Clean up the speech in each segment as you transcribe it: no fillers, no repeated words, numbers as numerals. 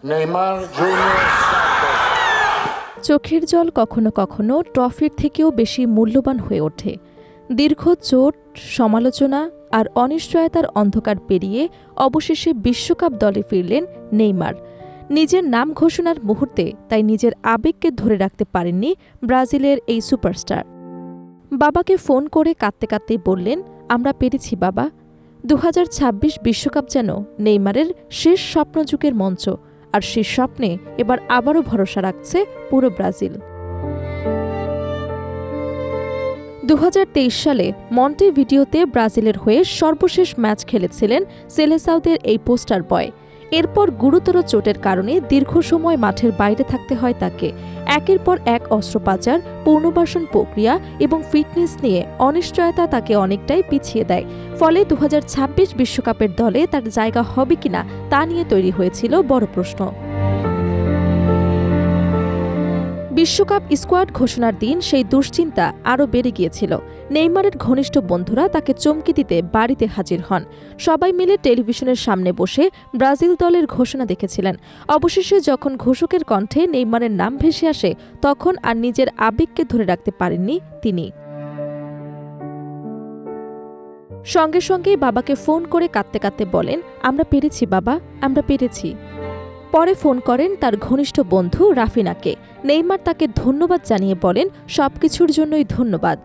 Neymar Junior Santos. চোখের জল কখনো কখনো ট্রফির থেকেও বেশি মূল্যবান হয়ে ওঠে। দীর্ঘ চোট, সমালোচনা আর অনিশ্চয়তার অন্ধকার পেরিয়ে অবশেষে বিশ্বকাপ দলে ফিরলেন নেইমার। নিজের নাম ঘোষণার মুহূর্তে তাই নিজের আবেগকে ধরে রাখতে পারেননি ব্রাজিলের এই সুপারস্টার। বাবাকে ফোন করে কাঁদতে কাঁদতেই বললেন, আমরা পেরেছি বাবা। 2026 বিশ্বকাপ যেন নেইমারের শেষ স্বপ্নযুগের মঞ্চ, আর সেই স্বপ্নে এবার আবারও ভরসা রাখছে পুরো ব্রাজিল। 2023 সালে মন্টেভিডিওতে ব্রাজিলের হয়ে সর্বশেষ ম্যাচ খেলেছিলেন সেলেসাওদের এই পোস্টার বয়। এরপর গুরুতর চোটের কারণে দীর্ঘ সময় মাঠের বাইরে থাকতে হয় তাকে। একের পর এক অস্ত্রোপচার, পুনর্বাসন প্রক্রিয়া এবং ফিটনেস নিয়ে অনিশ্চয়তা তাকে অনেকটাই পিছিয়ে দেয়। ফলে 2026 বিশ্বকাপের দলে তার জায়গা হবে কিনা তা নিয়ে তৈরি হয়েছিল বড় প্রশ্ন। বিশ্বকাপ স্কোয়াড ঘোষণার দিন সেই দুশ্চিন্তা আরও বেড়ে গিয়েছিল। নেইমারের ঘনিষ্ঠ বন্ধুরা তাকে চমকে দিতে বাড়িতে হাজির হন। সবাই মিলে টেলিভিশনের সামনে বসে ব্রাজিল দলের ঘোষণা দেখেছিলেন। অবশেষে যখন ঘোষকের কণ্ঠে নেইমারের নাম ভেসে আসে, তখন আর নিজের আবেগকে ধরে রাখতে পারেননি তিনি। সঙ্গে সঙ্গেই বাবাকে ফোন করে কাঁদতে কাঁদতে বলেন, আমরা পেরেছি বাবা, আমরা পেরেছি। পরে ফোন করেন তার ঘনিষ্ঠ বন্ধু রাফিনাকে। নেইমার তাকে ধন্যবাদ জানিয়ে বলেন, সবকিছুর জন্যই ধন্যবাদ,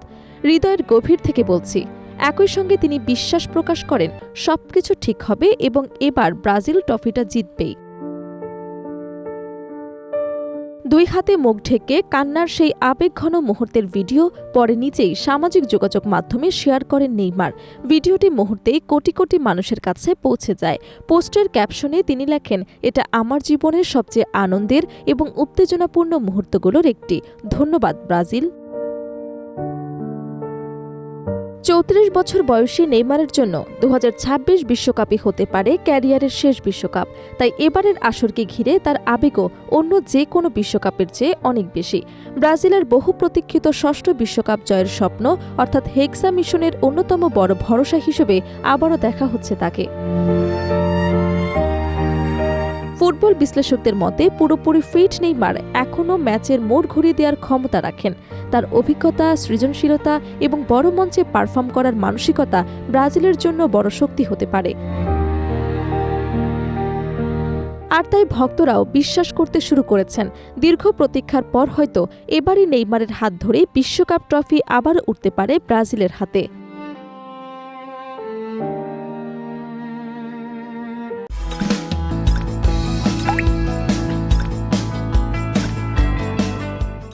হৃদয়ের গভীর থেকে বলছি। একই সঙ্গে তিনি বিশ্বাস প্রকাশ করেন সবকিছু ঠিক হবে এবং এবার ব্রাজিল ট্রফিটা জিতবেই। দুই হাতে মুখ ঢেকে কান্নার সেই আবেগঘন মুহূর্তের ভিডিও পরে নিজেই সামাজিক যোগাযোগ মাধ্যমে শেয়ার করেন নেইমার। ভিডিওটি মুহূর্তেই কোটি কোটি মানুষের কাছে পৌঁছে যায়। পোস্টের ক্যাপশনে তিনি লেখেন, এটা আমার জীবনের সবচেয়ে আনন্দের এবং উত্তেজনাপূর্ণ মুহূর্তগুলোর একটি। ধন্যবাদ ব্রাজিল। 34 বছর বয়সী নেইমারের জন্য 2026 বিশ্বকাপই হতে পারে ক্যারিয়ারের শেষ বিশ্বকাপ। তাই এবারের আসরকে ঘিরে তার আবেগও অন্য যে কোনো বিশ্বকাপের চেয়ে অনেক বেশি। ব্রাজিলের বহু প্রতীক্ষিত ষষ্ঠ বিশ্বকাপ জয়ের স্বপ্ন, অর্থাৎ হেক্সা মিশনের অন্যতম বড় ভরসা হিসেবে আবারও দেখা হচ্ছে তাকে। ফুটবল বিশ্লেষকদের মতে পুরোপুরি ফিট নেইমার এখনও ম্যাচের মোড় ঘুরিয়ে দেওয়ার ক্ষমতা রাখেন। তার অভিজ্ঞতা, সৃজনশীলতা এবং বড় মঞ্চে পারফর্ম করার মানসিকতা ব্রাজিলের জন্য বড় শক্তি হতে পারে। আর তাই ভক্তরাও বিশ্বাস করতে শুরু করেছেন, দীর্ঘ প্রতীক্ষার পর হয়তো এবারই নেইমারের হাত ধরে বিশ্বকাপ ট্রফি আবার উঠতে পারে ব্রাজিলের হাতে।